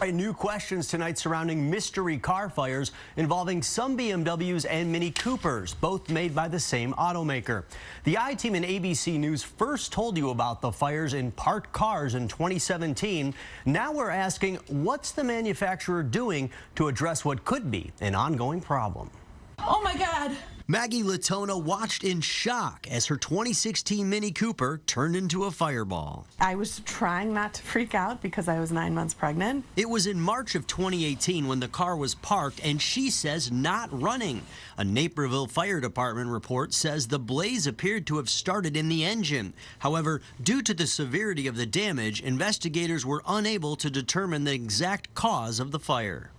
New questions tonight surrounding mystery car fires involving some BMWs and Mini Coopers, both made by the same automaker. The I-Team and ABC News first told you about the fires in parked cars in 2017. Now we're asking, what's the manufacturer doing to address what could be an ongoing problem? Oh my God! Maggie Latona watched in shock as her 2016 Mini Cooper turned into a fireball. I was trying not to freak out because I was 9 months pregnant. It was in March of 2018 when the car was parked and she says not running. A Naperville Fire Department report says the blaze appeared to have started in the engine. However, due to the severity of the damage, investigators were unable to determine the exact cause of the fire.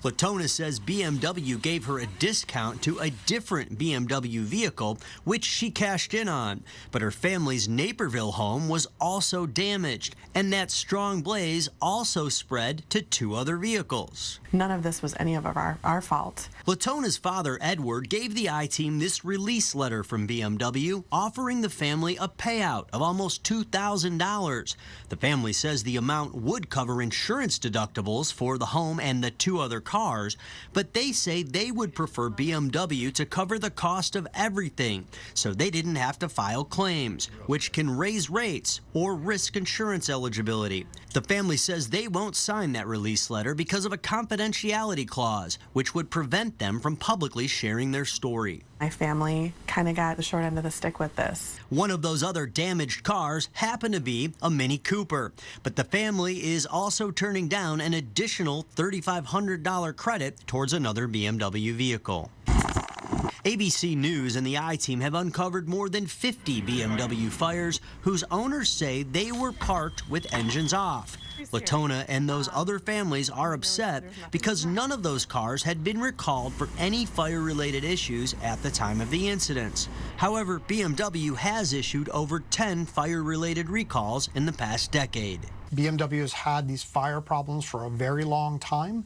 Latona says BMW gave her a discount to a different BMW vehicle, which she cashed in on. But her family's Naperville home was also damaged, and that strong blaze also spread to 2 other vehicles. None of this was any of our fault. Latona's father, Edward, gave the I-Team this release letter from BMW offering the family a payout of almost $2,000. The family says the amount would cover insurance deductibles for the home and the 2 other cars, but they say they would prefer BMW to cover the cost of everything, so they didn't have to file claims, which can raise rates or risk insurance eligibility. The family says they won't sign that release letter because of a confidentiality clause, which would prevent them from publicly sharing their story. My family kind of got the short end of the stick with this. One of those other damaged cars happened to be a Mini Cooper, but the family is also turning down an additional $3,500 credit towards another BMW vehicle. ABC News and the I-Team have uncovered more than 50 BMW fires whose owners say they were parked with engines off. Latona and those other families are upset because none of those cars had been recalled for any fire-related issues at the time of the incidents. However, BMW has issued over 10 fire-related recalls in the past decade. BMW has had these fire problems for a very long time.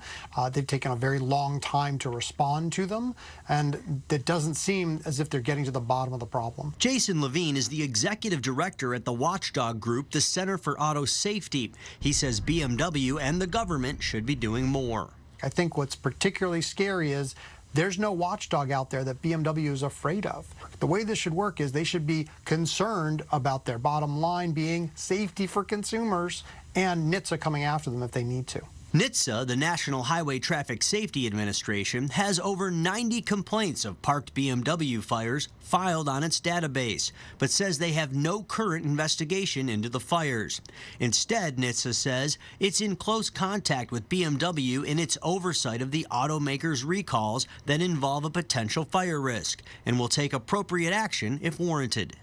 They've taken a very long time to respond to them, and it doesn't seem as if they're getting to the bottom of the problem. Jason Levine is the executive director at the watchdog group, the Center for Auto Safety. He says BMW and the government should be doing more. I think what's particularly scary is there's no watchdog out there that BMW is afraid of. The way this should work is they should be concerned about their bottom line being safety for consumers and NHTSA coming after them if they need to. NHTSA, the National Highway Traffic Safety Administration, has over 90 complaints of parked BMW fires filed on its database, but says they have no current investigation into the fires. Instead, NHTSA says it's in close contact with BMW in its oversight of the automaker's recalls that involve a potential fire risk and will take appropriate action if warranted.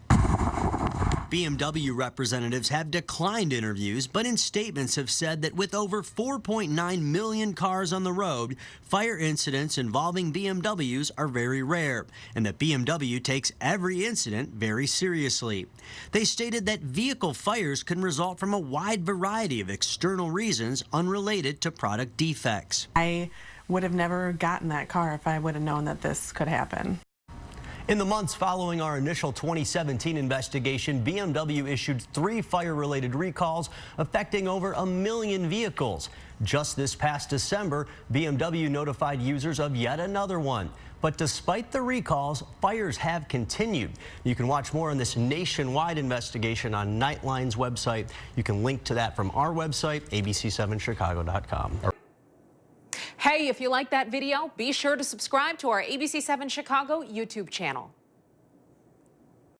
BMW representatives have declined interviews, but in statements have said that with over 4.9 million cars on the road, fire incidents involving BMWs are very rare, and that BMW takes every incident very seriously. They stated that vehicle fires can result from a wide variety of external reasons unrelated to product defects. I would have never gotten that car if I would have known that this could happen. In the months following our initial 2017 investigation, BMW issued 3 fire-related recalls affecting over 1 million vehicles. Just this past December, BMW notified users of yet another one. But despite the recalls, fires have continued. You can watch more on this nationwide investigation on Nightline's website. You can link to that from our website, abc7chicago.com. Hey, if you like that video, be sure to subscribe to our ABC7 Chicago YouTube channel.